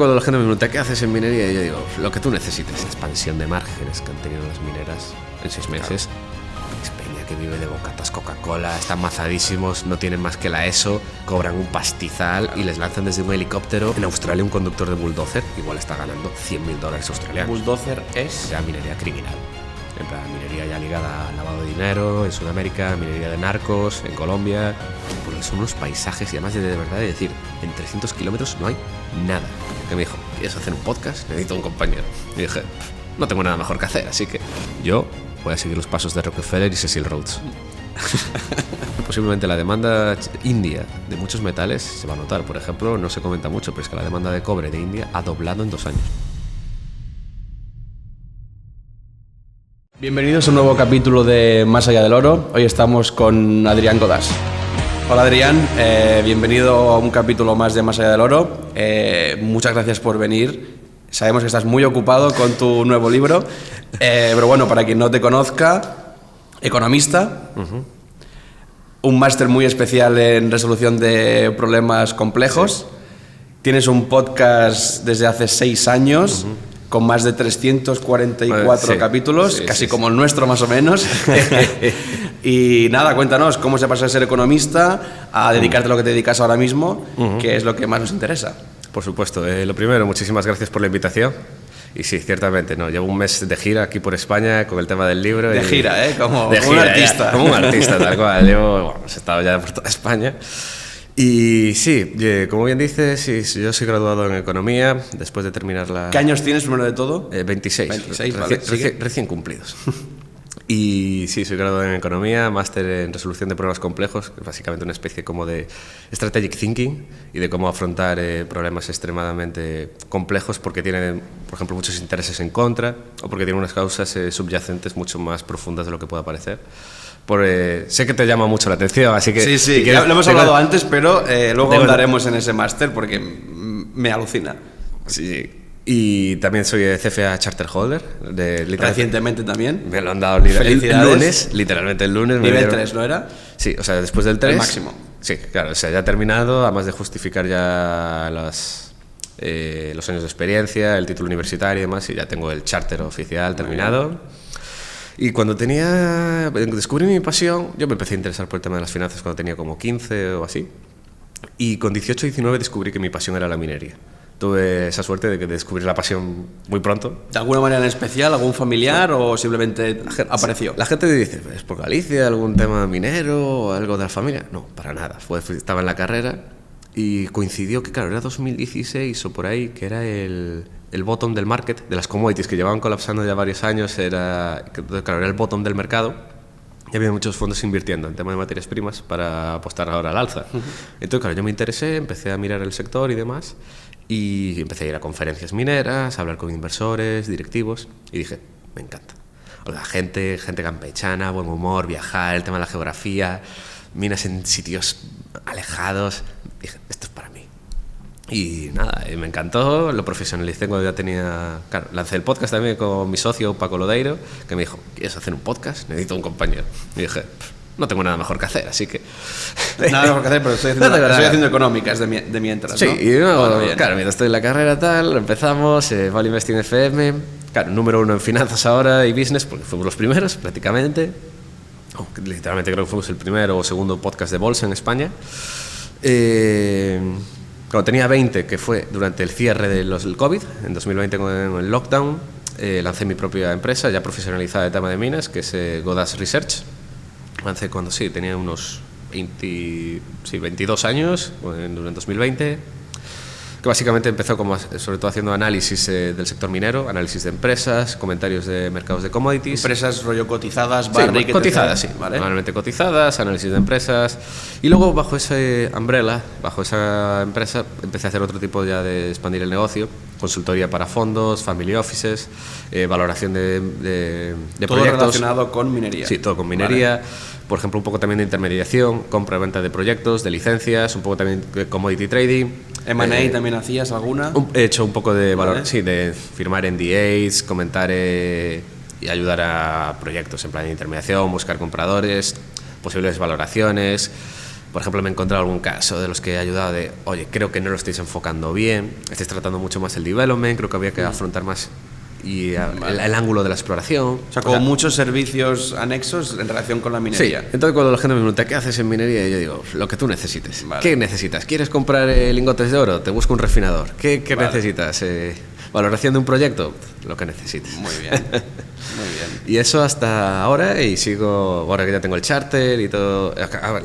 Cuando la gente me pregunta ¿qué haces en minería? Y yo digo, lo que tú necesites. Expansión de márgenes que han tenido las mineras en 6 meses. Claro. Es peña que vive de bocatas Coca-Cola, están mazadísimos, no tienen más que la ESO, cobran un pastizal, claro, y les lanzan desde un helicóptero. En Australia un conductor de bulldozer igual está ganando $100.000 australianos. Bulldozer es ya minería criminal. En plan, minería ya ligada al lavado de dinero, en Sudamérica, minería de narcos, en Colombia. Porque son unos paisajes y además de verdad, es decir, en 300 kilómetros no hay nada. Que me dijo, ¿quieres hacer un podcast? Necesito un compañero. Y dije, no tengo nada mejor que hacer, así que yo voy a seguir los pasos de Rockefeller y Cecil Rhodes. Posiblemente la demanda india de muchos metales se va a notar. Por ejemplo, no se comenta mucho, pero es que la demanda de cobre de India ha doblado en 2 años. Bienvenidos a un nuevo capítulo de Más allá del oro. Hoy estamos con Adrián Godàs. Hola Adrián, bienvenido a un capítulo más de Más allá del oro. Muchas gracias por venir. Sabemos que estás muy ocupado con tu nuevo libro, pero bueno, para quien no te conozca, economista, un máster muy especial en resolución de problemas complejos. Sí. Tienes un podcast desde hace 6 años. Con más de 344 capítulos, casi como el nuestro más o menos. Y nada, cuéntanos, ¿cómo se pasa de ser economista a dedicarte a lo que te dedicas ahora mismo, que es lo que más nos interesa? Por supuesto. Lo primero, muchísimas gracias por la invitación. Y sí, ciertamente, ¿no? Llevo un mes de gira aquí por España con el tema del libro. De gira, como gira, un artista. Ya, como un artista, tal cual. He estado ya por toda España. Y sí, como bien dices, sí, yo soy graduado en Economía después de terminar la... ¿Qué años tienes primero de todo? 26. 26, vale. Recién cumplidos. Y sí, soy graduado en Economía, máster en Resolución de Problemas Complejos, que es básicamente una especie como de Strategic Thinking y de cómo afrontar problemas extremadamente complejos porque tienen, por ejemplo, muchos intereses en contra o porque tienen unas causas subyacentes mucho más profundas de lo que pueda parecer. Sé que te llama mucho la atención, así que... Sí, si lo hemos hablado antes, pero luego hablaremos en ese máster porque me alucina. Sí, y también soy CFA Charter Holder. Recientemente también. Me lo han dado el lunes, literalmente el lunes. Nivel 3, ¿no era? Sí, o sea, después del 3... El máximo. Sí, claro, o sea, ya he terminado, además de justificar ya los años de experiencia, el título universitario y demás, y ya tengo el charter oficial terminado. Y cuando descubrí mi pasión, yo me empecé a interesar por el tema de las finanzas cuando tenía como 15 o así. Y con 18 o 19 descubrí que mi pasión era la minería. Tuve esa suerte de descubrir la pasión muy pronto. ¿De alguna manera en especial? ¿Algún familiar o simplemente apareció? La gente dice, ¿es por Galicia, algún tema minero o algo de la familia? No, para nada. Estaba en la carrera y coincidió que, claro, era 2016 o por ahí, que era el bottom del market, de las commodities que llevaban colapsando ya varios años, era el bottom del mercado y había muchos fondos invirtiendo en tema de materias primas para apostar ahora al alza. Entonces, claro, yo me interesé, empecé a mirar el sector y demás y empecé a ir a conferencias mineras, a hablar con inversores, directivos y dije, me encanta. O sea, gente campechana, buen humor, viajar, el tema de la geografía, minas en sitios alejados. Dije, esto es para mí. Y nada, me encantó, lo profesionalicé cuando ya tenía... Claro, lancé el podcast también con mi socio Paco Lodeiro, que me dijo, ¿quieres hacer un podcast? Necesito un compañero. Y dije, no tengo nada mejor que hacer, así que... Nada mejor que hacer, pero estoy haciendo económicas de mientras, sí, ¿no? Sí, y claro, mientras estoy en la carrera tal, empezamos, Value Investing FM, claro, número 1 en finanzas ahora y business, porque fuimos los primeros prácticamente. Literalmente creo que fuimos el primero o segundo podcast de bolsa en España. Cuando tenía 20, que fue durante el cierre del COVID, en 2020 con el lockdown, lancé mi propia empresa, ya profesionalizada de tema de minas, que es Godàs Research. Lancé cuando tenía unos 22 años, durante 2020, que básicamente empezó sobre todo haciendo análisis del sector minero, análisis de empresas, comentarios de mercados de commodities. Empresas rollo cotizadas, sí, cotizadas, sí, ¿vale? Normalmente cotizadas, análisis de empresas. Y luego bajo ese umbrella, bajo esa empresa, empecé a hacer otro tipo ya de expandir el negocio, consultoría para fondos, family offices, valoración de todo proyectos. Todo relacionado con minería. Sí, todo con minería. Vale. Por ejemplo, un poco también de intermediación, compra-venta de proyectos, de licencias, un poco también de commodity trading. ¿M&A también hacías alguna? He hecho un poco de valor, sí, de firmar NDAs, comentar y ayudar a proyectos en plan de intermediación, buscar compradores, posibles valoraciones. por ejemplo, me he encontrado algún caso de los que he ayudado de, oye, creo que no lo estáis enfocando bien, estáis tratando mucho más el development, creo que había que afrontar más el ángulo de la exploración. O sea, como muchos servicios anexos en relación con la minería. Sí, entonces cuando la gente me pregunta, ¿qué haces en minería? Yo digo, lo que tú necesites. Vale. ¿Qué necesitas? ¿Quieres comprar lingotes de oro? Te busco un refinador. ¿Qué necesitas? ¿Valoración de un proyecto? Lo que necesites. Muy bien, muy bien. Y eso hasta ahora, y sigo, ahora que ya tengo el charter y todo,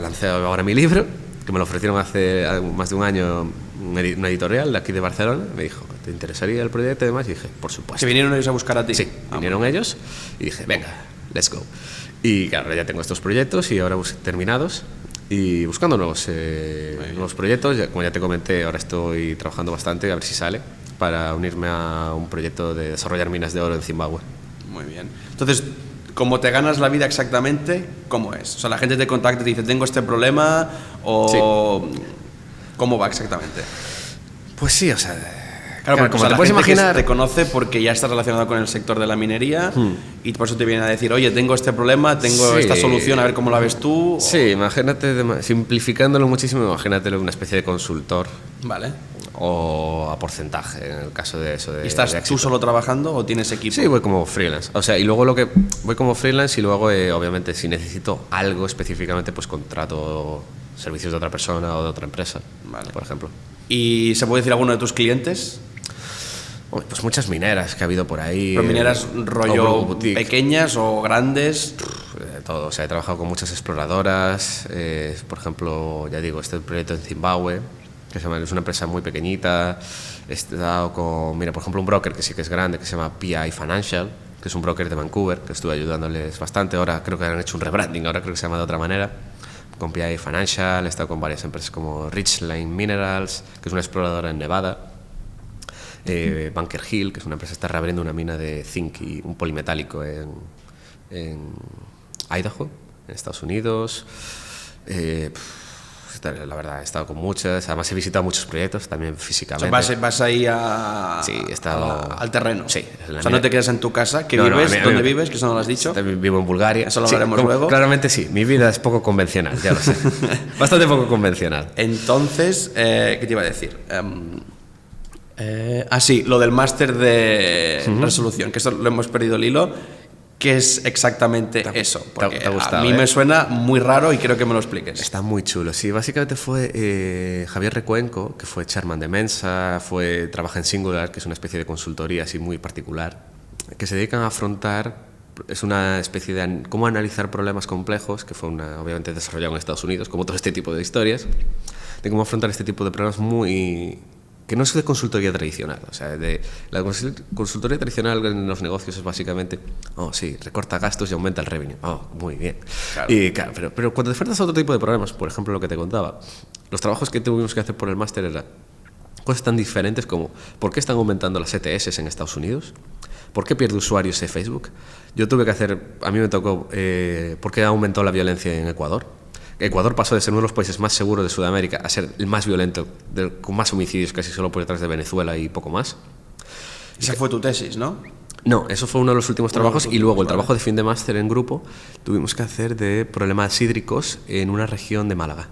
lancé ahora mi libro, que me lo ofrecieron hace más de un año, una editorial de aquí de Barcelona. Me dijo, ¿te interesaría el proyecto y demás? Y dije, por supuesto. ¿Que vinieron ellos a buscar a ti? Sí, vinieron ellos y dije, venga, let's go. Y claro, ya tengo estos proyectos y ahora terminados y buscando nuevos proyectos. Como ya te comenté, ahora estoy trabajando bastante, a ver si sale, para unirme a un proyecto de desarrollar minas de oro en Zimbabue. Muy bien. Entonces, ¿cómo te ganas la vida exactamente? ¿Cómo es? O sea, la gente te contacta y te dice, tengo este problema, o sí. ¿Cómo va exactamente? Pues sí, o sea, claro, como te puedes imaginar, te conoce porque ya estás relacionado con el sector de la minería y por eso te vienen a decir, oye, tengo este problema, tengo esta solución, a ver cómo la ves tú. Sí, imagínate, simplificándolo muchísimo, imagínatelo una especie de consultor. Vale. O a porcentaje, en el caso de eso. ¿Y estás tú solo trabajando o tienes equipo? Sí, voy como freelance. O sea, y luego voy como freelance y luego, obviamente, si necesito algo específicamente, pues contrato servicios de otra persona o de otra empresa, vale, por ejemplo. ¿Y se puede decir alguno de tus clientes? Pues muchas mineras que ha habido por ahí. ¿Pero mineras rollo pequeñas o grandes? De todo. O sea, he trabajado con muchas exploradoras. Por ejemplo, ya digo, este proyecto en Zimbabue, que es una empresa muy pequeñita. He estado con, mira, por ejemplo, un broker que sí que es grande, que se llama PI Financial, que es un broker de Vancouver, que estuve ayudándoles bastante. Ahora creo que han hecho un rebranding, ahora creo que se llama de otra manera. Con PI Financial, he estado con varias empresas como Richline Minerals, que es una exploradora en Nevada. Bunker Hill, que es una empresa que está reabriendo una mina de zinc y un polimetálico en Idaho, en Estados Unidos. La verdad, he estado con muchas. Además, he visitado muchos proyectos también físicamente. O sea, vas ahí sí, he estado al terreno. Sí. O sea, no te quedas en tu casa. ¿Qué vives? ¿Dónde vives? Que eso no lo has dicho. Vivo en Bulgaria. Eso lo hablaremos luego. Claramente sí. Mi vida es poco convencional, ya lo sé. Bastante poco convencional. Entonces, ¿qué te iba a decir? Sí, lo del máster de resolución, que eso lo hemos perdido el hilo. ¿Qué es exactamente eso? Porque te ha gustado, a mí me suena muy raro y quiero que me lo expliques. Está muy chulo. Sí, básicamente fue Javier Recuenco, que fue chairman de Mensa, trabaja en Singular, que es una especie de consultoría así muy particular, que se dedican a afrontar, es una especie de cómo analizar problemas complejos, que fue obviamente desarrollado en Estados Unidos, como todo este tipo de historias, de cómo afrontar este tipo de problemas que no es de consultoría tradicional. O sea, la consultoría tradicional en los negocios es básicamente, sí, recorta gastos y aumenta el revenue. Muy bien. Claro. Pero cuando te enfrentas a otro tipo de problemas, por ejemplo, lo que te contaba, los trabajos que tuvimos que hacer por el máster eran cosas tan diferentes como ¿por qué están aumentando las ETS en Estados Unidos? ¿Por qué pierde usuarios de Facebook? Yo tuve que a mí me tocó, ¿por qué aumentó la violencia en Ecuador? Ecuador pasó de ser uno de los países más seguros de Sudamérica a ser el más violento, con más homicidios casi solo por detrás de Venezuela y poco más. Esa fue tu tesis, ¿no? No, eso fue uno de los últimos trabajos y luego el trabajo de fin de máster en grupo tuvimos que hacer de problemas hídricos en una región de Málaga.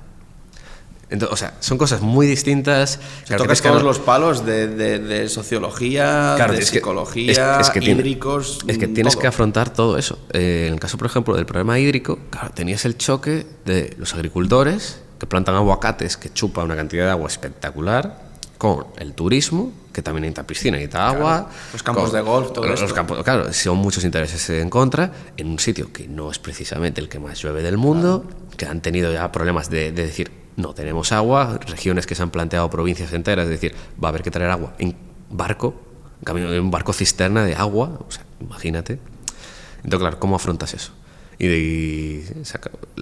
Entonces, o sea, son cosas muy distintas. Tocas todos los palos de sociología, de psicología, hídricos. Es que tienes que afrontar todo eso. En el caso, por ejemplo, del problema hídrico, claro, tenías el choque de los agricultores que plantan aguacates, que chupa una cantidad de agua espectacular, con el turismo, que también necesita piscina, necesita agua. Los campos de golf, todo eso. Claro, son muchos intereses en contra, en un sitio que no es precisamente el que más llueve del mundo, que han tenido ya problemas de decir, no tenemos agua, regiones que se han planteado provincias enteras, es decir, va a haber que traer agua en barco, en un barco cisterna de agua, o sea, imagínate. Entonces, claro, ¿cómo afrontas eso? Y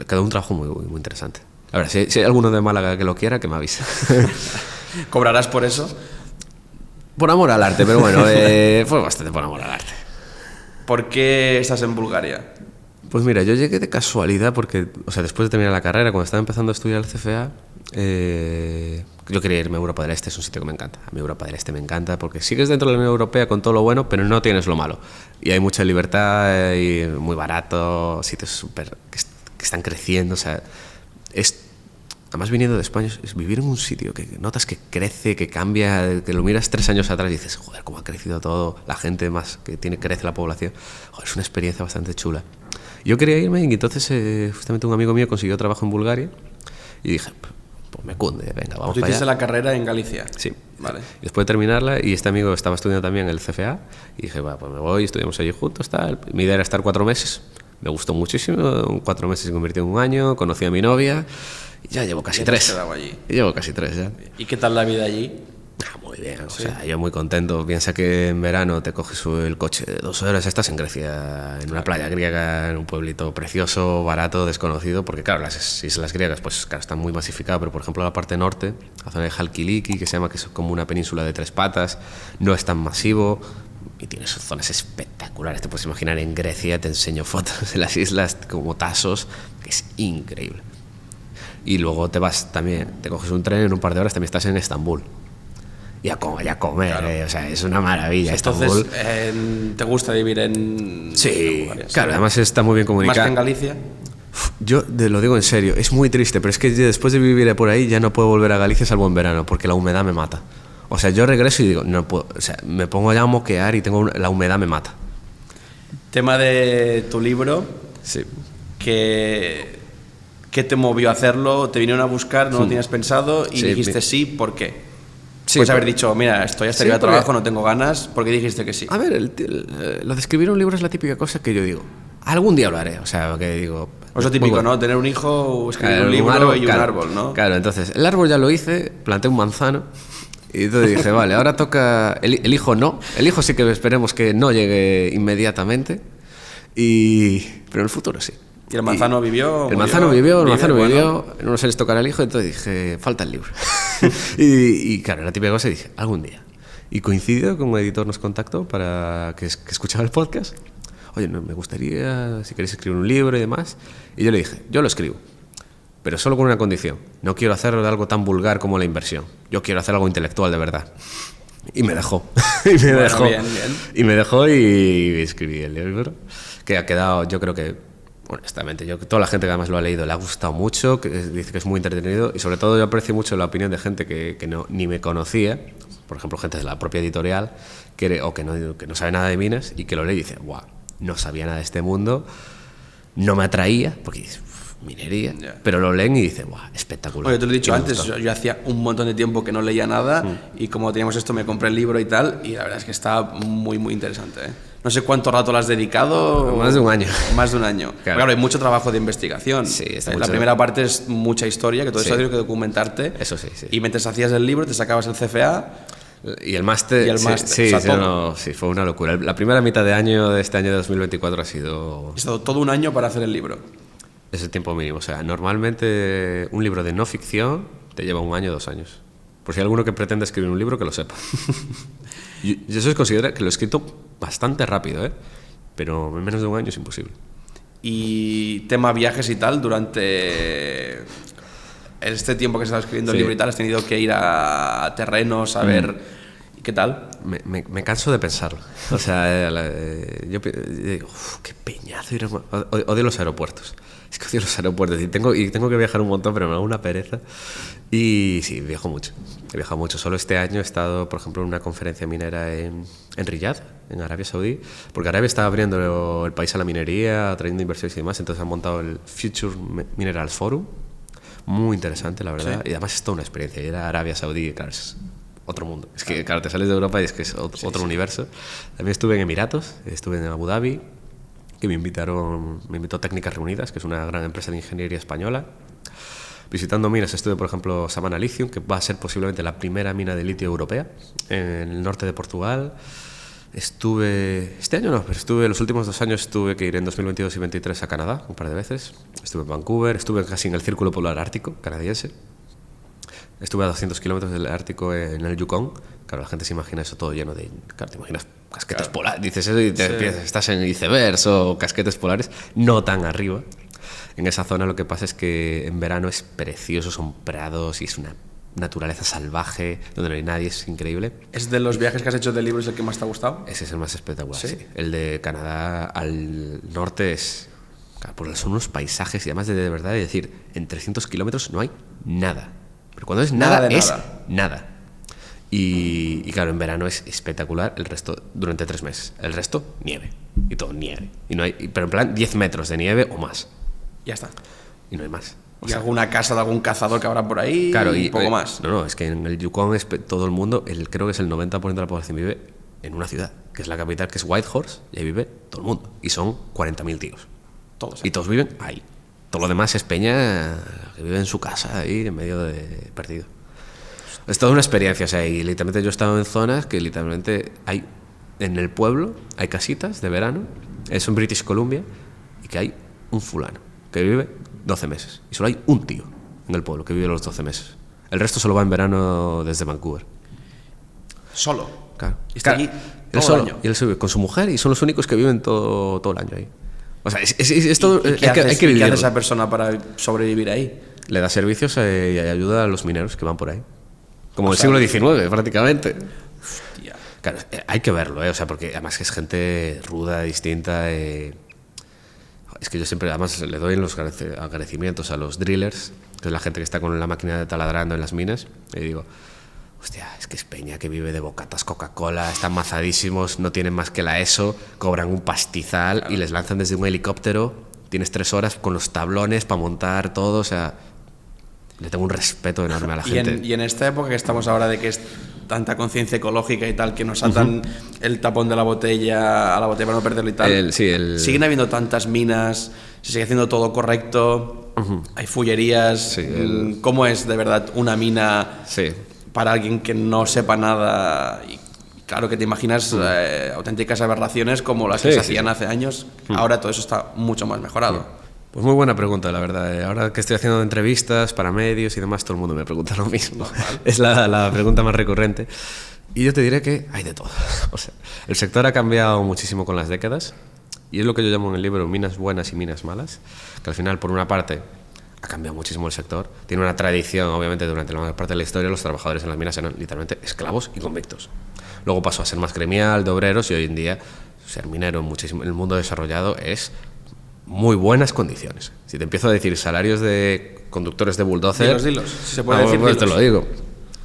quedó un trabajo muy, muy interesante. A ver, si hay alguno de Málaga que lo quiera, que me avise. ¿Cobrarás por eso? Por amor al arte, pero bueno, fue bastante por amor al arte. ¿Por qué estás en Bulgaria? Pues mira, yo llegué de casualidad porque, o sea, después de terminar la carrera, cuando estaba empezando a estudiar el CFA, yo quería irme a Europa del Este, es un sitio que me encanta. A mí Europa del Este me encanta porque sigues dentro de la Unión Europea con todo lo bueno, pero no tienes lo malo. Y hay mucha libertad y muy barato, sitios súper que están creciendo, o sea, es además viniendo de España, es vivir en un sitio que notas que crece, que cambia, que lo miras 3 años atrás y dices, joder, cómo ha crecido todo, la gente más que crece la población. Joder, es una experiencia bastante chula. Yo quería irme y entonces justamente un amigo mío consiguió trabajo en Bulgaria y dije, pues me cunde, venga, vamos ¿Tú para hiciste allá. la carrera en Galicia? Sí. Vale. Y después de terminarla, y este amigo estaba estudiando también el CFA, y dije, va, pues me voy, estudiamos allí juntos, tal. Mi idea era estar 4 meses. Me gustó muchísimo, 4 meses se convirtió en 1 año, conocí a mi novia, y ya llevo casi 3. Allí? Llevo casi 3 ya. ¿Y qué tal la vida allí? Muy bien, o sea, yo muy contento. Piensa que en verano te coges el coche de 2 horas, estás en Grecia, en una playa griega, en un pueblito precioso, barato, desconocido, porque claro, las islas griegas pues claro, están muy masificadas, pero por ejemplo la parte norte, la zona de Halkiliki, que se llama que es como una península de 3 patas, no es tan masivo y tienes zonas espectaculares. Te puedes imaginar en Grecia, te enseño fotos de las islas como Tasos, que es increíble. Y luego te vas también, te coges un tren, en un par de horas también estás en Estambul. Y a comer, claro. O sea, es una maravilla. Entonces, ¿te gusta vivir en...? Sí, en claro, además está muy bien comunicado. ¿Más que en Galicia? Yo lo digo en serio, es muy triste, pero es que después de vivir por ahí ya no puedo volver a Galicia salvo en verano, porque la humedad me mata. O sea, yo regreso y digo, no puedo, o sea, me pongo ya a moquear y la humedad me mata. Tema de tu libro, Sí. ¿qué te movió a hacerlo? ¿Te vinieron a buscar, no lo tenías pensado y Sí, dijiste sí? ¿Por qué? Sí, Puedes haber dicho, mira, estoy hasta arriba de porque- trabajo, no tengo ganas, ¿por qué dijiste que sí? A ver, lo de escribir un libro es la típica cosa que yo digo, algún día lo haré, o sea, que digo... O eso muy típico, bueno. ¿no? Tener un hijo, escribir Claro, un libro árbol, y un claro, árbol, ¿no? Claro, entonces, el árbol ya lo hice, planté un manzano y entonces dije, vale, ahora toca... El hijo no, el hijo sí que esperemos que no llegue inmediatamente, pero en el futuro sí. ¿Y el manzano vivió? El manzano vivió, bueno. en unos años tocará el hijo, entonces dije, falta el libro. y claro, la típica cosa, dije, algún día. Y coincidió con un editor nos contactó para que escuchaba el podcast. Oye, no, me gustaría, si queréis escribir un libro y demás. Y yo le dije, yo lo escribo, pero solo con una condición. No quiero hacerlo de algo tan vulgar como la inversión. Yo quiero hacer algo intelectual de verdad. Y me dejó. Bien. Y me dejó y escribí el libro, que ha quedado, yo creo que, honestamente, toda la gente que además lo ha leído le ha gustado mucho, que dice que es muy entretenido y sobre todo yo aprecio mucho la opinión de gente que ni me conocía, por ejemplo gente de la propia editorial que no sabe nada de minas y que lo lee y dice, guau, no sabía nada de este mundo, no me atraía, porque dice, minería, pero lo leen y dicen, guau, espectacular. Oye, te lo he dicho Y me antes, gustó. yo hacía un montón de tiempo que no leía nada y como teníamos esto me compré el libro y tal y la verdad es que está muy, muy interesante, ¿eh? No sé cuánto rato lo has dedicado. Más de un año. Más de un año. Claro, hay mucho trabajo de investigación. Sí, está La mucho. primera parte es mucha historia, que todo Sí. eso tienes que documentarte. Eso sí, sí. Y mientras hacías el libro te sacabas el CFA. Y el máster, Y el sí, máster, sí, o sea, sí, todo. no, sí, fue una locura. La primera mitad de año de este año de 2024 ha sido He estado todo un año para hacer el libro. ese tiempo mínimo. O sea, normalmente un libro de no ficción te lleva 1 año, 2 años. Por si hay alguno que pretende escribir un libro, que lo sepa. Yo eso considero que lo he escrito bastante rápido, ¿eh? Pero en menos de 1 año es imposible. Y tema viajes y tal, durante este tiempo que estás escribiendo el Sí. libro y tal, has tenido que ir a terrenos a ver. ¿Y qué tal? Me canso de pensarlo. O sea, yo digo, qué peñazo ir a... Odio los aeropuertos. Es que odio los aeropuertos y tengo que viajar un montón, pero me da una pereza. Y sí, viajo mucho. He viajado mucho. Solo este año he estado, por ejemplo, en una conferencia minera en Riyadh, en Arabia Saudí, porque Arabia está abriendo el país a la minería, atrayendo inversiones y demás. Entonces han montado el Future Minerals Forum. Muy interesante, la verdad. Sí. Y además es toda una experiencia. Ir a Arabia Saudí, claro, es otro mundo. Es que, claro, te sales de Europa y es que es otro universo. También estuve en Emiratos, estuve en Abu Dhabi, que me invitó Técnicas Reunidas, que es una gran empresa de ingeniería española. Visitando minas, estuve, por ejemplo, Samana Lithium, que va a ser posiblemente la primera mina de litio europea, en el norte de Portugal. Este año no, pero los últimos 2 años tuve que ir en 2022 y 2023 a Canadá, un par de veces. Estuve en Vancouver, estuve casi en el Círculo Polar Ártico canadiense. Estuve a 200 kilómetros del Ártico en el Yukon. Claro, la gente se imagina eso todo lleno de... Claro, te imaginas casquetes polares. Dices eso y estás en icebergs o casquetes polares. No tan arriba. En esa zona lo que pasa es que en verano es precioso, son prados y es una naturaleza salvaje, donde no hay nadie, es increíble. ¿Es de los viajes que has hecho del libro es el que más te ha gustado? Ese es el más espectacular, ¿Sí? sí. El de Canadá al norte es Claro, porque son unos paisajes y además de verdad, es decir, en 300 kilómetros no hay nada. Pero cuando es nada, es nada. Y claro, en verano es espectacular, el resto durante 3 meses. El resto, nieve. Y todo nieve. Y no hay, pero en plan 10 metros de nieve o más. Ya está. Y no hay más. Y alguna casa de algún cazador que habrá por ahí, claro, y poco más. No, es que en el Yukon todo el mundo, creo que es el 90% de la población vive en una ciudad, que es la capital, que es Whitehorse, y ahí vive todo el mundo. Y son 40.000 tíos. Todos. Y todos viven ahí. Todo lo demás es peña que vive en su casa, ahí en medio de perdido. Es toda una experiencia, o sea, y literalmente yo he estado en zonas que literalmente hay, en el pueblo, hay casitas de verano, es en British Columbia, y que hay un fulano que vive 12 meses. Y solo hay un tío en el pueblo que vive los 12 meses. El resto solo va en verano desde Vancouver. ¿Solo? Claro. Y está allí todo solo, el año. Y él se vive con su mujer y son los únicos que viven todo el año ahí. O sea, es todo, ¿Y qué hay que hace vivirlo. esa persona para sobrevivir ahí? Le da servicios y ayuda a los mineros que van por ahí. Como el siglo XIX, prácticamente. Hostia. Claro, hay que verlo, o sea, porque además que es gente ruda, distinta. Es que yo siempre, además, le doy los agradecimientos a los drillers, que es la gente que está con la máquina de taladrando en las minas, y digo, hostia, es que es peña que vive de bocatas Coca-Cola, están mazadísimos, no tienen más que la ESO, cobran un pastizal y les lanzan desde un helicóptero, tienes 3 horas con los tablones para montar todo, o sea, le tengo un respeto enorme a la gente. Y en esta época que estamos ahora de que es tanta conciencia ecológica y tal, que nos atan el tapón de la botella a la botella para no perderlo y tal, siguen habiendo tantas minas, se sigue haciendo todo correcto, hay fullerías, ¿cómo es de verdad una mina para alguien que no sepa nada? Y claro que te imaginas auténticas aberraciones como las que se hacían hace años, ahora todo eso está mucho más mejorado. Pues muy buena pregunta, la verdad. Ahora que estoy haciendo entrevistas para medios y demás, todo el mundo me pregunta lo mismo. Es la pregunta más recurrente. Y yo te diré que hay de todo. O sea, el sector ha cambiado muchísimo con las décadas y es lo que yo llamo en el libro minas buenas y minas malas, que al final, por una parte, ha cambiado muchísimo el sector. Tiene una tradición, obviamente, durante la mayor parte de la historia los trabajadores en las minas eran literalmente esclavos y convictos. Luego pasó a ser más gremial, de obreros, y hoy en día ser minero en el mundo desarrollado es muy buenas condiciones. Si te empiezo a decir salarios de conductores de bulldozer... Dilos, si se puede decir, te lo digo.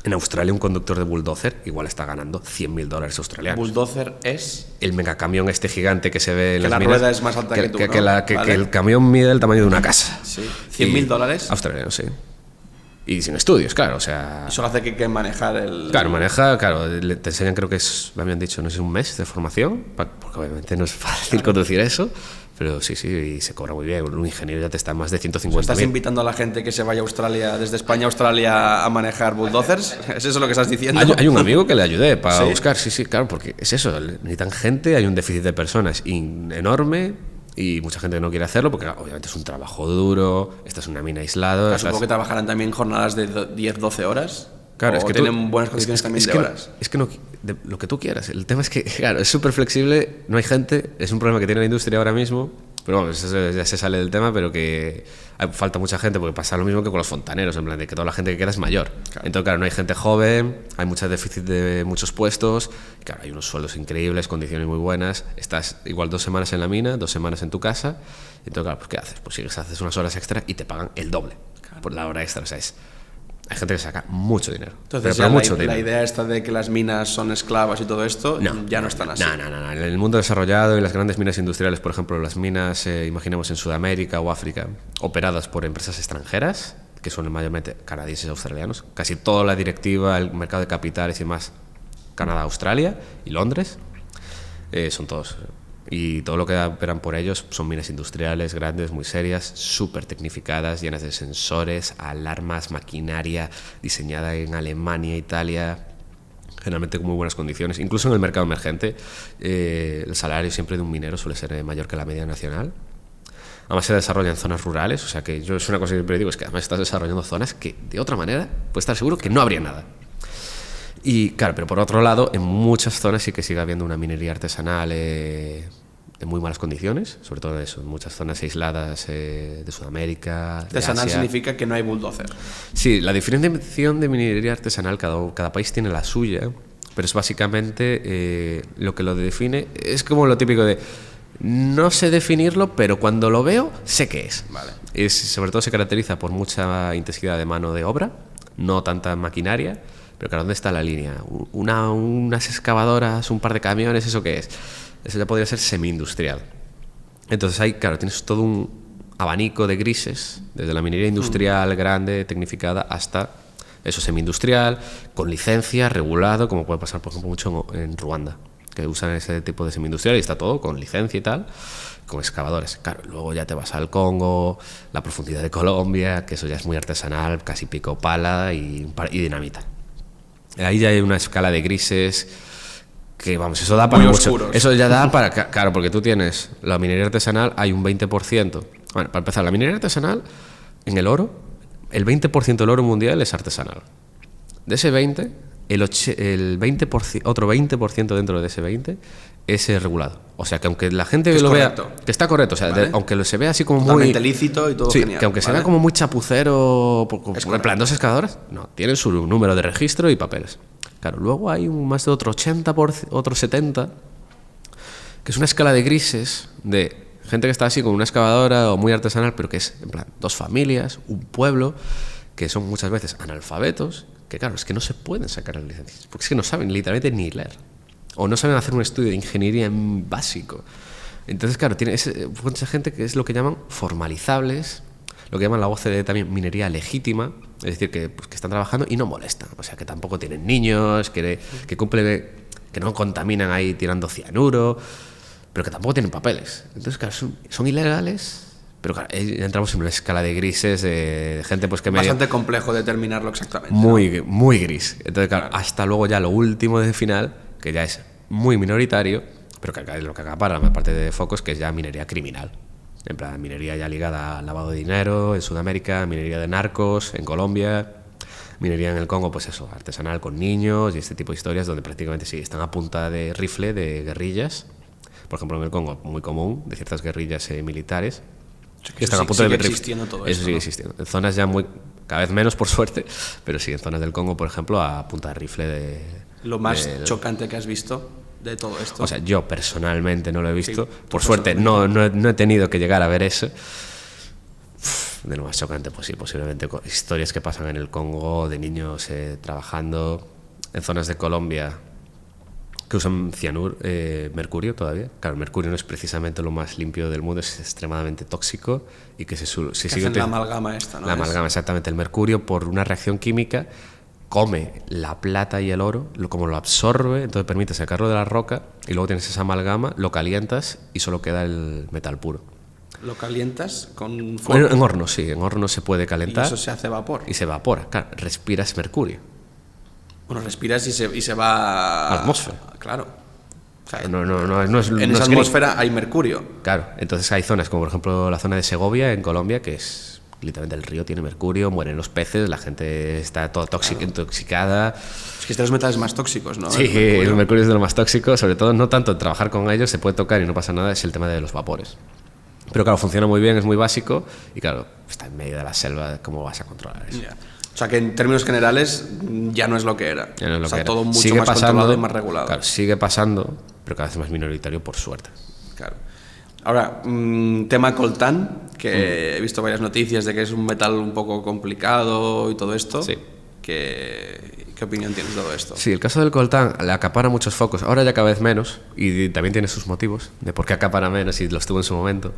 En Australia un conductor de bulldozer igual está ganando $100.000 australianos. Bulldozer es... El megacamión este gigante que se ve en las minas. Que la rueda es más alta que tú, ¿no? Que el camión mide el tamaño de una casa. Sí. $100.000. Australianos, sí. Y sin estudios, claro, o sea... Y solo hace que manejar el... Claro, te enseñan, creo que me habían dicho, no sé, un mes de formación, porque obviamente no es fácil conducir eso, pero sí, y se cobra muy bien. Un ingeniero ya te está en más de 150.000. ¿Estás invitando a la gente que se vaya a Australia, desde España a Australia, a manejar bulldozers? ¿Es eso lo que estás diciendo? Hay un amigo que le ayudé para buscar, sí, claro, porque es eso, necesitan gente, hay un déficit de personas enorme. Y mucha gente no quiere hacerlo porque obviamente es un trabajo duro, esta es una mina aislada. Claro, supongo que trabajarán también jornadas de 10-12 horas. Claro, es que tienen buenas condiciones también de horas. Es que no, de lo que tú quieras. El tema es que, claro, es súper flexible, no hay gente, es un problema que tiene la industria ahora mismo. Pero bueno, eso ya se sale del tema, pero que falta mucha gente porque pasa lo mismo que con los fontaneros, en plan de que toda la gente que queda es mayor. Claro. Entonces, claro, no hay gente joven, hay mucho déficit de muchos puestos, y claro, hay unos sueldos increíbles, condiciones muy buenas, estás igual 2 semanas en la mina, 2 semanas en tu casa, y entonces, claro, pues ¿qué haces? Pues haces unas horas extra y te pagan el doble por la hora extra, o sea, hay gente que saca mucho dinero. Entonces, pero mucho dinero. La idea esta de que las minas son esclavas y todo esto, ya no están así. No. En el mundo desarrollado y las grandes minas industriales, por ejemplo, las minas, imaginemos en Sudamérica o África, operadas por empresas extranjeras, que son mayormente canadienses y australianos. Casi toda la directiva, el mercado de capitales y más, Canadá, Australia y Londres, son todos... Y todo lo que operan por ellos son minas industriales grandes, muy serias, súper tecnificadas, llenas de sensores, alarmas, maquinaria diseñada en Alemania, Italia, generalmente con muy buenas condiciones. Incluso en el mercado emergente, el salario siempre de un minero suele ser mayor que la media nacional. Además se desarrolla en zonas rurales, o sea que yo es una cosa que siempre digo, es que además estás desarrollando zonas que de otra manera puedes estar seguro que no habría nada. Y claro, pero por otro lado, en muchas zonas sí que sigue habiendo una minería artesanal en muy malas condiciones, sobre todo eso, en muchas zonas aisladas de Sudamérica. Artesanal significa que no hay bulldozer. Sí, la definición de minería artesanal, cada país tiene la suya, pero es básicamente lo que lo define, es como lo típico de No sé definirlo, pero cuando lo veo, sé qué es. Vale. Sobre todo se caracteriza por mucha intensidad de mano de obra, no tanta maquinaria, pero claro, ¿dónde está la línea? Unas excavadoras, un par de camiones, ¿eso qué es? Eso ya podría ser semi-industrial. Entonces ahí, claro, tienes todo un abanico de grises, desde la minería industrial grande, tecnificada, hasta eso semi-industrial, con licencia, regulado, como puede pasar, por ejemplo, mucho en Ruanda, que usan ese tipo de semi-industrial y está todo con licencia y tal, con excavadores. Claro, luego ya te vas al Congo, la profundidad de Colombia, que eso ya es muy artesanal, casi pico pala y dinamita. Ahí ya hay una escala de grises que, vamos, eso da para muy mucho. oscuros. Eso ya da para, claro, porque tú tienes la minería artesanal, hay un 20%. Bueno, para empezar, la minería artesanal, en el oro, el 20% del oro mundial es artesanal. De ese 20, el 20%, otro 20% dentro de ese 20 es regulado. O sea, que aunque la gente que lo correcto. vea, que está correcto, o sea, ¿Vale? Aunque se vea así como totalmente muy lícito y todo sí, genial. que aunque se ¿vale? vea como muy chapucero, Es en plan, dos excavadores, no, tienen su número de registro y papeles. Claro, luego hay más de otro 80%, otro 70%, que es una escala de grises de gente que está así con una excavadora o muy artesanal, pero que es, en plan, dos familias, un pueblo, que son muchas veces analfabetos, que claro, es que no se pueden sacar las licencias, porque es que no saben literalmente ni leer, o no saben hacer un estudio de ingeniería básico. Entonces, claro, tiene mucha gente que es lo que llaman formalizables, lo que llaman la OCDE también minería legítima, es decir, que están trabajando y no molestan, o sea, que tampoco tienen niños, que cumplen, que no contaminan ahí tirando cianuro, pero que tampoco tienen papeles. Entonces, claro, son ilegales, pero claro, entramos en una escala de grises de gente pues que bastante complejo determinarlo exactamente. Muy gris. Entonces, claro, hasta luego ya lo último de final, que ya es muy minoritario, pero que es lo que acapara la parte de focos, que es ya minería criminal. En plan, minería ya ligada al lavado de dinero en Sudamérica, minería de narcos en Colombia, minería en el Congo, pues eso, artesanal con niños y este tipo de historias donde prácticamente sí, están a punta de rifle de guerrillas. Por ejemplo, en el Congo, muy común, de ciertas guerrillas militares. Que están a punto sigue de existiendo todo eso esto, sigue ¿no? existiendo. En zonas ya cada vez menos, por suerte, pero sí, en zonas del Congo, por ejemplo, a punta de rifle de... Lo más chocante que has visto de todo esto. O sea, yo personalmente no lo he visto. Sí, por suerte, no he tenido que llegar a ver eso. De lo más chocante, pues sí, posiblemente historias que pasan en el Congo de niños trabajando en zonas de Colombia que usan cianuro, mercurio todavía. Claro, el mercurio no es precisamente lo más limpio del mundo, es extremadamente tóxico y que se sigue la amalgama esta, ¿no? La amalgama, exactamente. El mercurio, por una reacción química, come la plata y el oro, como lo absorbe, entonces permite sacarlo de la roca y luego tienes esa amalgama, lo calientas y solo queda el metal puro. ¿Lo calientas con fuego? En horno, sí, en horno se puede calentar. Y eso se hace vapor. Y se evapora, claro, respiras mercurio. Bueno, respiras y se va... A la atmósfera. Claro. O sea, no es, en no esa es atmósfera hay mercurio. Claro, entonces hay zonas como por ejemplo la zona de Segovia en Colombia, que es literalmente el río tiene mercurio, mueren los peces, la gente está toda intoxicada. Es que es de los metales más tóxicos, ¿no? Sí, el mercurio es de lo más tóxico, sobre todo no tanto en trabajar con ellos, se puede tocar y no pasa nada, es el tema de los vapores. Pero claro, funciona muy bien, es muy básico y claro, está en medio de la selva, ¿cómo vas a controlar eso? Yeah. O sea que en términos generales ya no es lo que era. Ya no es lo o sea, que era. todo mucho sigue más pasando, controlado y más regulado. Claro, sigue pasando, pero cada vez más minoritario por suerte. Claro. Ahora, tema coltán, que he visto varias noticias de que es un metal un poco complicado y todo esto. Sí. ¿Qué opinión tienes de todo esto? Sí, el caso del coltán le acapara muchos focos, ahora ya cada vez menos, y también tiene sus motivos de por qué acapara menos y los tuvo en su momento.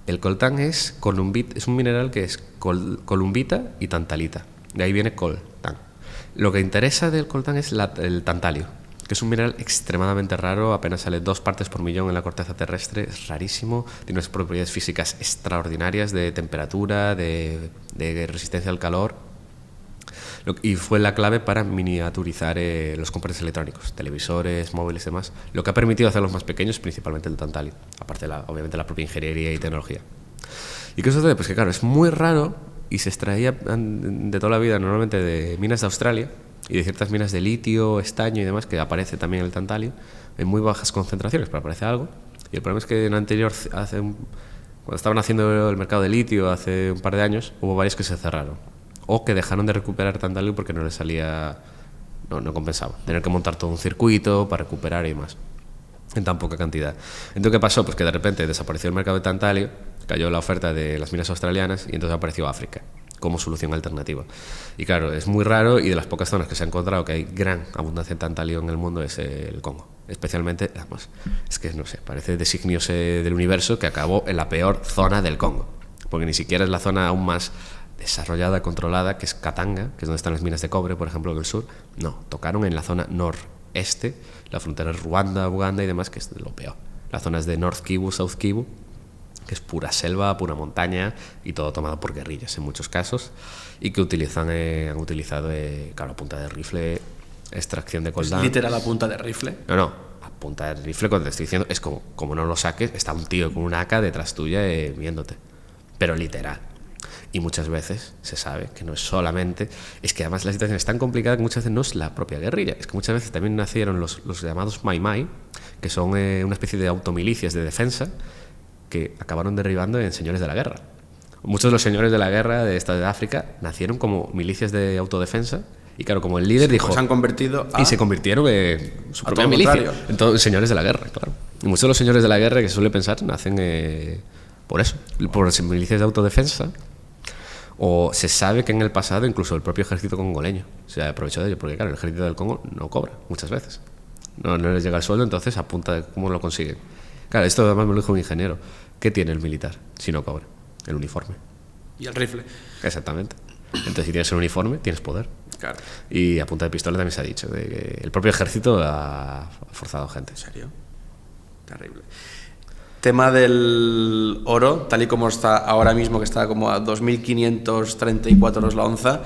El coltán es un mineral que es columbita y tantalita. De ahí viene coltán. Lo que interesa del coltán es el tantalio, que es un mineral extremadamente raro, apenas sale 2 partes por millón en la corteza terrestre, es rarísimo, tiene unas propiedades físicas extraordinarias de temperatura, de resistencia al calor, y fue la clave para miniaturizar los componentes electrónicos, televisores, móviles y demás, lo que ha permitido hacerlos más pequeños, principalmente el tantalio, aparte obviamente la propia ingeniería y tecnología. ¿Y qué sucede? Pues que claro, es muy raro y se extraía de toda la vida normalmente de minas de Australia y de ciertas minas de litio, estaño y demás, que aparece también el tantalio en muy bajas concentraciones, pero aparece algo. Y el problema es que cuando estaban haciendo el mercado de litio hace un par de años, hubo varios que se cerraron o que dejaron de recuperar tantalio porque no les salía, no compensaba, tener que montar todo un circuito para recuperar y demás. en tan poca cantidad. Entonces, ¿qué pasó? Pues que de repente desapareció el mercado de tantalio, cayó la oferta de las minas australianas y entonces apareció África como solución alternativa. Y claro, es muy raro, y de las pocas zonas que se ha encontrado que hay gran abundancia de tantalio en el mundo es el Congo. Especialmente, además, es que no sé, parece designios del universo que acabó en la peor zona del Congo, porque ni siquiera es la zona aún más desarrollada, controlada, que es Katanga, que es donde están las minas de cobre, por ejemplo, del sur. No, tocaron en la zona noreste, la frontera de Ruanda, Uganda y demás, que es lo peor. Las zonas de North Kivu, South Kivu, que es pura selva, pura montaña y todo tomado por guerrillas en muchos casos, y que han utilizado, claro, a punta de rifle, extracción de coltán. ¿Literal a punta de rifle? No, a punta de rifle, cuando te estoy diciendo, es como no lo saques, está un tío con una AK detrás tuya viéndote, pero literal. Y muchas veces se sabe que no es solamente, es que además la situación es tan complicada que muchas veces no es la propia guerrilla, es que muchas veces también nacieron los llamados Mai Mai, que son una especie de automilicias de defensa que acabaron derribando en señores de la guerra. Muchos de los señores de la guerra de África nacieron como milicias de autodefensa, y claro, como el líder dijo... Pues se han convertido y se convirtieron en su propia milicia, en señores de la guerra, claro. Y muchos de los señores de la guerra, que se suele pensar, nacen por eso, por milicias de autodefensa. O se sabe que en el pasado incluso el propio ejército congoleño se ha aprovechado de ello, porque claro, el ejército del Congo no cobra muchas veces, no les llega el sueldo, entonces apunta de cómo lo consiguen. Claro, esto además me lo dijo un ingeniero. ¿Qué tiene el militar si no cobra? El uniforme. Y el rifle. Exactamente. Entonces, si tienes el uniforme, tienes poder. Claro. Y a punta de pistola también se ha dicho de que el propio ejército ha forzado gente. ¿En serio? Terrible. Tema del oro, tal y como está ahora mismo, que está como a 2.534 euros la onza.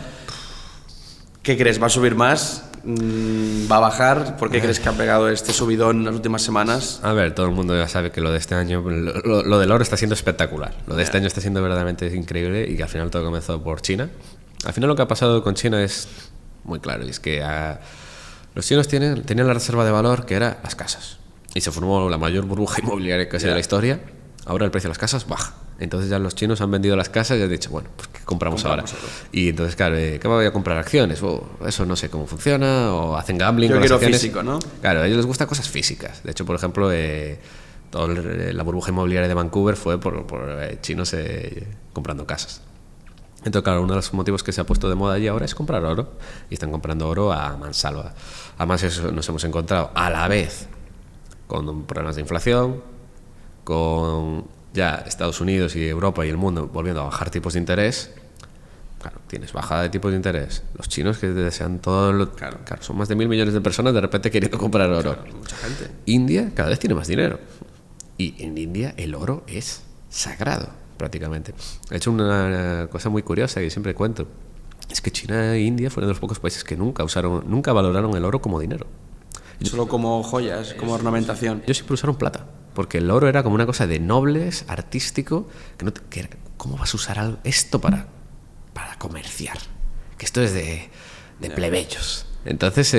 ¿Qué crees? ¿Va a subir más? ¿Va a bajar? ¿Por qué crees que ha pegado este subidón en las últimas semanas? A ver, todo el mundo ya sabe que lo de este año, lo del oro está siendo espectacular. Lo de este año está siendo verdaderamente increíble, y que al final todo comenzó por China. Al final lo que ha pasado con China es muy claro, y es que los chinos tenían la reserva de valor, que era las casas. Y se formó la mayor burbuja inmobiliaria casi de la historia. Ahora el precio de las casas baja. Entonces ya los chinos han vendido las casas y han dicho, bueno, pues ¿qué compramos ahora? Y entonces, claro, ¿qué me voy a comprar? ¿Acciones? Eso no sé cómo funciona. O hacen gambling con las acciones. Físico, ¿no? Claro, a ellos les gustan cosas físicas. De hecho, por ejemplo, toda la burbuja inmobiliaria de Vancouver fue por chinos comprando casas. Entonces, claro, uno de los motivos que se ha puesto de moda allí ahora es comprar oro. Y están comprando oro a mansalva. Además, eso nos hemos encontrado a la vez con problemas de inflación, con ya Estados Unidos y Europa y el mundo volviendo a bajar tipos de interés. Claro, tienes bajada de tipos de interés. Los chinos, que desean todo claro, son más de 1.000 millones de personas de repente queriendo comprar oro. Claro, mucha gente. India cada vez tiene más dinero. Y en India el oro es sagrado, prácticamente. He hecho una cosa muy curiosa que siempre cuento. Es que China e India fueron de los pocos países que nunca valoraron el oro como dinero. Solo como joyas, como ornamentación. Ellos siempre usaron plata, porque el oro era como una cosa de nobles, artístico, ¿cómo vas a usar esto para comerciar? Que esto es de plebeyos. Entonces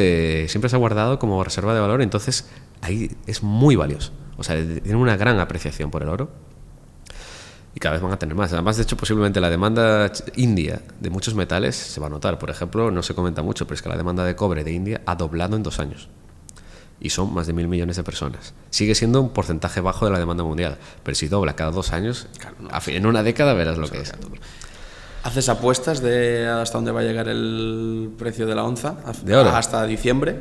siempre se ha guardado como reserva de valor, entonces ahí es muy valioso. O sea, tienen una gran apreciación por el oro y cada vez van a tener más. Además, de hecho, posiblemente la demanda india de muchos metales se va a notar. Por ejemplo, no se comenta mucho, pero es que la demanda de cobre de India ha doblado en 2 años. Y son más de 1.000 millones de personas. Sigue siendo un porcentaje bajo de la demanda mundial, pero si dobla cada 2 años, claro, en una década verás lo que es. ¿Haces apuestas de hasta dónde va a llegar el precio de la onza? ¿De oro? ¿Hasta diciembre?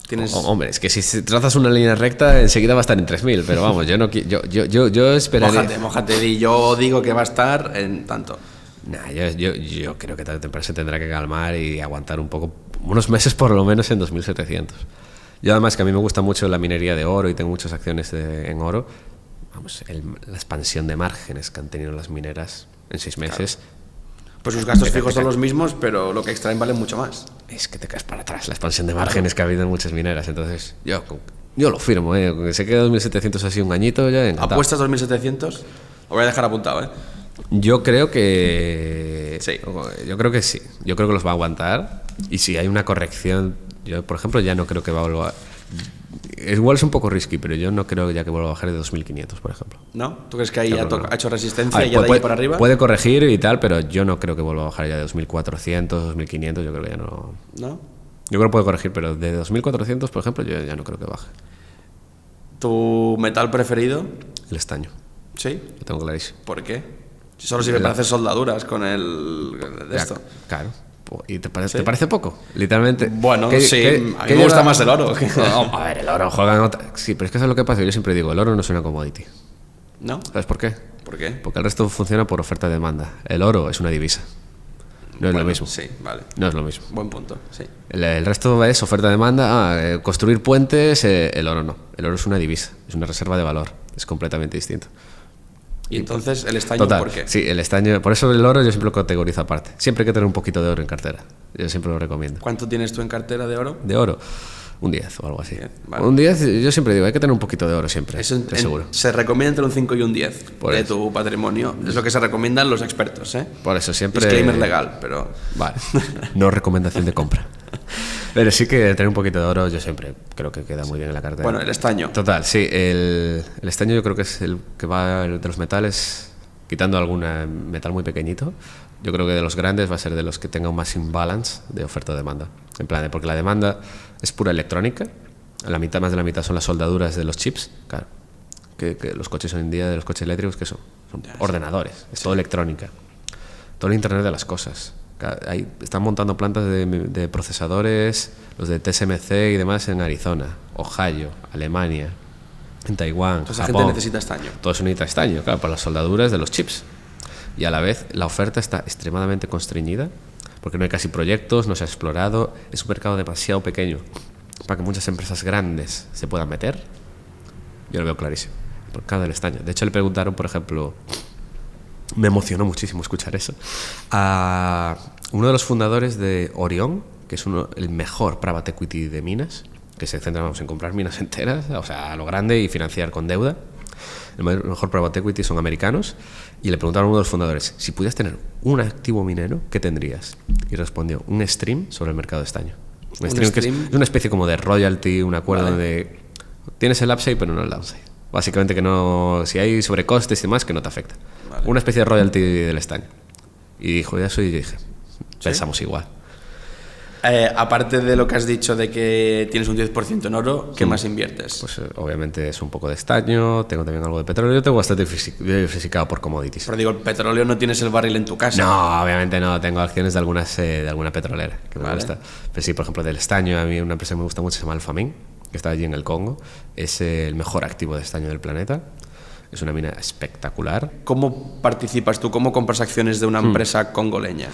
¿Tienes... Hombre, es que si trazas una línea recta, enseguida va a estar en 3.000, pero vamos, yo esperaría... Mójate, y yo digo que va a estar en tanto. Nah, yo creo que tarde o temprano se tendrá que calmar y aguantar un poco, unos meses por lo menos en 2.700. Yo además, que a mí me gusta mucho la minería de oro y tengo muchas acciones en oro, vamos, la expansión de márgenes que han tenido las mineras en 6 meses... Claro. Pues sus gastos fijos son los mismos, pero lo que extraen vale mucho más. Es que te caes para atrás la expansión de márgenes que ha habido en muchas mineras. Entonces, yo lo firmo, con que se quede 2.700 así un añito, ya encantado. ¿Apuestas 2.700? Lo voy a dejar apuntado, Yo creo que... Sí. Yo creo que sí. Yo creo que los va a aguantar. Y si hay una corrección... Yo, por ejemplo, ya no creo que va a volver a... Igual es un poco risky, pero yo no creo ya que vuelva a bajar de 2.500, por ejemplo. ¿No? ¿Tú crees que ahí ha hecho resistencia y ya de ahí para arriba? Puede corregir y tal, pero yo no creo que vuelva a bajar ya de 2.400, 2.500, yo creo que ya no... ¿No? Yo creo que puede corregir, pero de 2.400, por ejemplo, yo ya no creo que baje. ¿Tu metal preferido? El estaño, ¿Sí? lo tengo clarísimo. ¿Por qué? Si solo sirve para hacer soldaduras con el... de esto. Claro. ¿Y te parece poco? Literalmente. Bueno, sí, a mí me gusta más el oro. No, a ver, el oro juega en otra... Sí, pero es que eso es lo que pasa. Yo siempre digo, el oro no es una commodity. ¿No? ¿Sabes por qué? ¿Por qué? Porque el resto funciona por oferta y demanda. El oro es una divisa. No es lo mismo. Sí, vale. No es lo mismo. Buen punto, sí. El resto es oferta y demanda. Construir puentes, el oro no. El oro es una divisa, es una reserva de valor. Es completamente distinto. Y entonces, ¿el estaño Total, por qué? sí, el estaño. Por eso el oro yo siempre lo categorizo aparte. Siempre hay que tener un poquito de oro en cartera. Yo siempre lo recomiendo. ¿Cuánto tienes tú en cartera de oro? De oro, un 10 o algo así. 10, vale. Un 10, yo siempre digo, hay que tener un poquito de oro siempre. Eso de seguro. se recomienda entre un 5 y un 10 Por de eso. tu patrimonio. Es lo que se recomiendan los expertos, ¿eh? Por eso siempre. Disclaimer legal, pero... Vale, no recomendación de compra. Pero sí que tener un poquito de oro yo siempre creo que queda muy bien en la cartera. Bueno, el estaño. Total, sí. El estaño yo creo que es el que va de los metales, quitando algún metal muy pequeñito. Yo creo que de los grandes va a ser de los que tenga un más imbalance de oferta o demanda. En plan, porque la demanda es pura electrónica. La mitad, más de la mitad son las soldaduras de los chips. Claro, que los coches hoy en día, de los coches eléctricos, ¿qué son? Son ordenadores, es todo electrónica. Todo el Internet de las cosas. Ahí están montando plantas de procesadores, los de TSMC y demás en Arizona, Ohio, Alemania, en Taiwán, Entonces la Japón. gente necesita estaño. Todo eso necesita estaño, claro, para las soldaduras de los chips. Y a la vez la oferta está extremadamente constreñida porque no hay casi proyectos, no se ha explorado, es un mercado demasiado pequeño para que muchas empresas grandes se puedan meter. Yo lo veo clarísimo, por el mercado del estaño. De hecho le preguntaron, por ejemplo, me emocionó muchísimo escuchar eso, a uno de los fundadores de Orion, que es el mejor private equity de minas, que se centra en comprar minas enteras, o sea, a lo grande, y financiar con deuda. El mejor private equity son americanos, y le preguntaron a uno de los fundadores, si pudieras tener un activo minero, ¿qué tendrías? Y respondió, un stream sobre el mercado de estaño. Un stream que es una especie como de royalty, un acuerdo de... Tienes el upside pero no el downside. Básicamente que no... Si hay sobrecostes y demás, que no te afecta. Vale. Una especie de royalty del estaño. Y dijo eso y yo dije, pensamos igual. Aparte de lo que has dicho de que tienes un 10% en oro, ¿qué más inviertes? Pues obviamente es un poco de estaño, tengo también algo de petróleo, yo tengo bastante diversificado por commodities. Pero digo, el petróleo no tienes el barril en tu casa. No, obviamente no, tengo acciones de alguna petrolera que me gusta. Pero sí, por ejemplo, del estaño, a mí una empresa que me gusta mucho se llama Alfamin, que está allí en el Congo, es el mejor activo de estaño del planeta. Es una mina espectacular. ¿Cómo participas tú? ¿Cómo compras acciones de una empresa congoleña?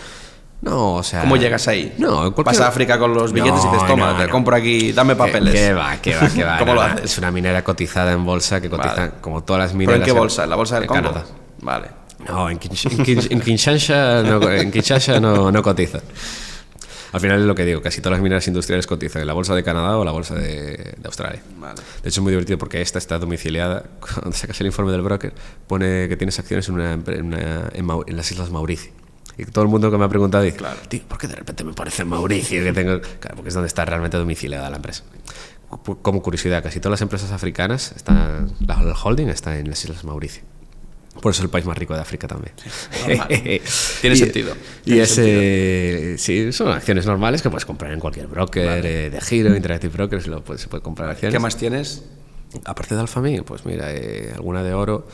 No, o sea... ¿Cómo llegas ahí? No, Vas a África con los billetes y dices, toma, te compro aquí, dame papeles. ¿Qué va? ¿Cómo lo haces? Es una minera cotizada en bolsa que cotiza como todas las mineras. ¿Pero en qué bolsa? ¿En la bolsa del Congo? Canadá. Vale. No, en Kinshasa no cotiza. Al final es lo que digo, casi todas las mineras industriales cotizan en la bolsa de Canadá o la bolsa de Australia. Vale. De hecho es muy divertido porque esta está domiciliada, cuando sacas el informe del broker, pone que tienes acciones en las Islas Mauricio. Y todo el mundo que me ha preguntado dice, claro, tío, ¿por qué de repente me parece Mauricio? Que tengo? Claro, porque es donde está realmente domiciliada la empresa. Como curiosidad, casi todas las empresas africanas, el holding está en las Islas Mauricio. Por eso es el país más rico de África también. Tiene sentido. Sí, son acciones normales que puedes comprar en cualquier broker, de giro, Interactive Brokers, se puede comprar acciones. ¿Qué más tienes? Aparte de Alfamin, pues mira, alguna de oro.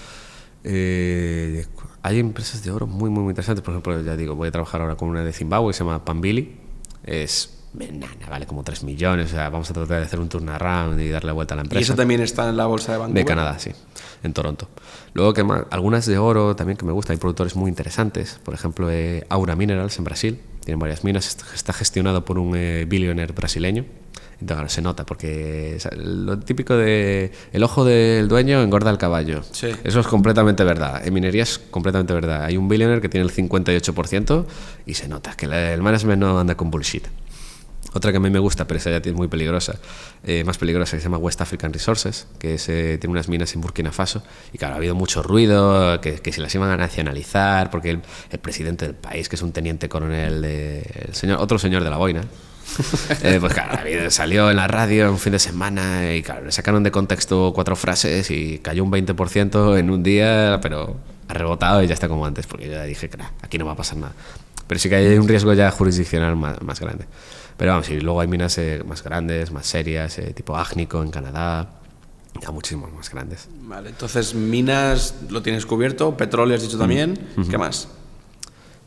Hay empresas de oro muy, muy, muy interesantes. Por ejemplo, ya digo, voy a trabajar ahora con una de Zimbabue que se llama Pambili. Es menana, vale como 3 millones. O sea, vamos a tratar de hacer un turnaround y darle vuelta a la empresa. ¿Y eso también está en la bolsa de Vancouver? De Canadá, sí, en Toronto. Luego, algunas de oro también que me gustan. Hay productores muy interesantes. Por ejemplo, Aura Minerals en Brasil. Tienen varias minas. Está gestionado por un billionaire brasileño. Entonces, se nota porque lo típico de el ojo del dueño engorda al caballo. Sí. Eso es completamente verdad. En minería es completamente verdad. Hay un billionaire que tiene el 58% y se nota que el management no anda con bullshit. Otra que a mí me gusta, pero esa ya es muy peligrosa, más peligrosa, que se llama West African Resources, que tiene unas minas en Burkina Faso. Y claro, ha habido mucho ruido, que si las iban a nacionalizar, porque el presidente del país, que es un teniente coronel, otro señor de la boina, pues claro, salió en la radio un fin de semana y claro, le sacaron de contexto 4 frases y cayó un 20% en un día, pero ha rebotado y ya está como antes, porque yo ya dije que aquí no va a pasar nada. Pero sí que hay un riesgo ya jurisdiccional más grande. Pero vamos, y luego hay minas más grandes, más serias, tipo Agnico en Canadá, Ya muchísimos más grandes. Vale, entonces minas lo tienes cubierto, petróleo has dicho también, ¿qué más?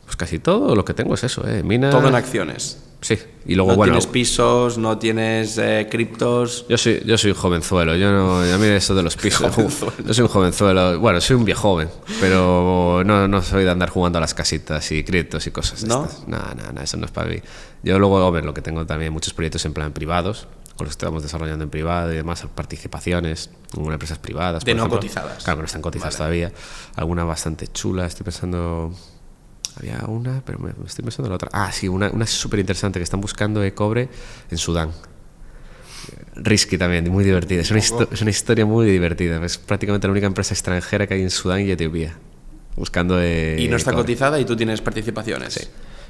Pues casi todo lo que tengo es eso, minas... Todo en acciones. Sí, y luego No bueno... tienes pisos, no tienes criptos... Yo soy un jovenzuelo, a mí eso de los pisos... Yo soy un jovenzuelo, bueno, soy un viejo joven, pero no soy de andar jugando a las casitas y criptos y cosas ¿No? estas. No, eso no es para mí. Yo luego, hombre, lo que tengo también muchos proyectos en plan privados, con los que estamos desarrollando en privado y demás, participaciones en empresas privadas. De por no ejemplo. cotizadas. Claro, que no están cotizadas Vale. todavía. Alguna bastante chula, estoy pensando... Había una, pero me estoy pensando en la otra. Ah, sí, una súper interesante que están buscando cobre en Sudán. Risky también, muy divertida. Es una historia muy divertida. Es prácticamente la única empresa extranjera que hay en Sudán y Etiopía. Buscando Y no está cobre. cotizada y tú tienes participaciones. Sí,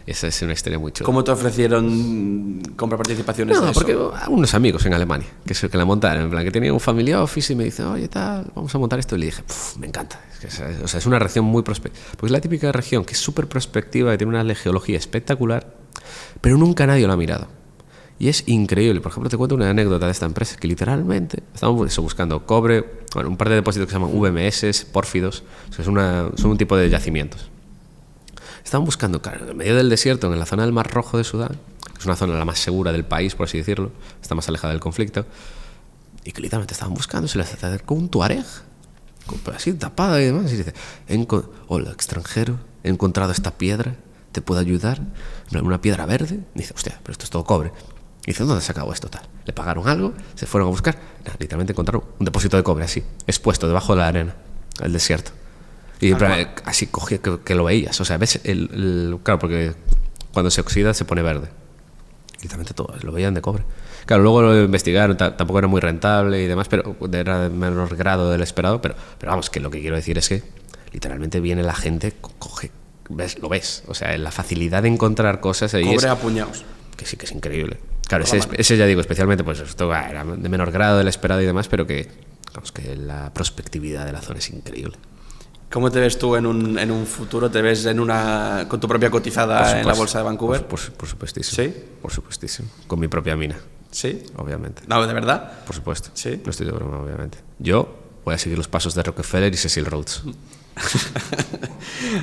esa es una historia muy chula. ¿Cómo te ofrecieron comprar participaciones de No, eso? porque unos amigos en Alemania que la montaron, en plan que tenían un family office y me dicen, oye, tal, vamos a montar esto. Y le dije, me encanta. Es una región muy prospectiva. Porque es la típica región que es súper prospectiva, que tiene una geología espectacular, pero nunca nadie lo ha mirado. Y es increíble. Por ejemplo, te cuento una anécdota de esta empresa que literalmente estamos buscando cobre, bueno, un par de depósitos que se llaman VMS, pórfidos, que son un tipo de yacimientos. Estaban buscando, claro, en medio del desierto, en la zona del Mar Rojo de Sudán, que es una zona la más segura del país, por así decirlo, está más alejada del conflicto, y que literalmente estaban buscando, se les acercó un tuareg, así tapada y demás, y dice, hola, extranjero, he encontrado esta piedra, ¿te puedo ayudar? Una piedra verde. Y dice, hostia, pero esto es todo cobre. Y dice, ¿dónde has sacado esto? Tal. Le pagaron algo, se fueron a buscar, literalmente encontraron un depósito de cobre así, expuesto debajo de la arena, el desierto. Y así cogía que lo veías. O sea, ves claro, porque cuando se oxida se pone verde. Literalmente todo, lo veían de cobre. Claro, luego lo investigaron, tampoco era muy rentable y demás, pero era de menor grado del esperado. Pero vamos, que lo que quiero decir es que literalmente viene la gente, coge, lo ves. O sea, la facilidad de encontrar cosas ahí Cobre a puñados. que sí que es increíble. Claro, ese ya digo, especialmente, pues esto era de menor grado del esperado y demás, pero que, vamos, que la prospectividad de la zona es increíble. ¿Cómo te ves tú en un futuro? ¿Te ves con tu propia cotizada en la bolsa de Vancouver? Por supuestísimo. ¿Sí? Por supuestísimo. Con mi propia mina, ¿Sí? obviamente. No, ¿de verdad? Por supuesto. ¿Sí? No estoy de broma, obviamente. Yo voy a seguir los pasos de Rockefeller y Cecil Rhodes.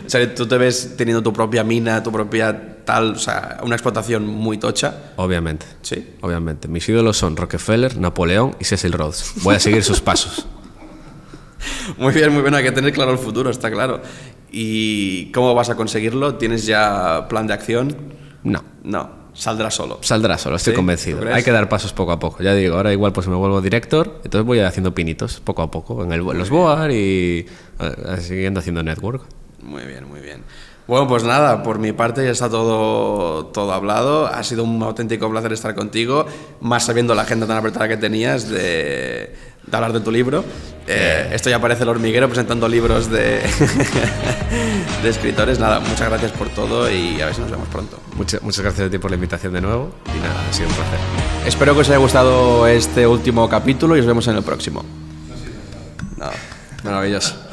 O sea, tú te ves teniendo tu propia mina, tu propia tal, o sea, una explotación muy tocha. Obviamente. ¿Sí? Obviamente. Mis ídolos son Rockefeller, Napoleón y Cecil Rhodes. Voy a seguir sus pasos. Muy bien, hay que tener claro el futuro, está claro. ¿Y cómo vas a conseguirlo? ¿Tienes ya plan de acción? No. No, saldrá solo. Saldrá solo, estoy ¿Sí? convencido. ¿Tú crees? Hay que dar pasos poco a poco. Ya digo, ahora igual pues me vuelvo director, entonces voy haciendo pinitos poco a poco en los BOAR y siguiendo haciendo network. Muy bien, muy bien. Bueno, pues nada, por mi parte ya está todo hablado. Ha sido un auténtico placer estar contigo, más sabiendo la agenda tan apretada que tenías de hablar de tu libro. Esto ya parece el hormiguero presentando libros de escritores. Nada, muchas gracias por todo y a ver si nos vemos pronto. Muchas gracias a ti por la invitación de nuevo y nada, ha sido un placer. Espero que os haya gustado este último capítulo y os vemos en el próximo. No, maravilloso.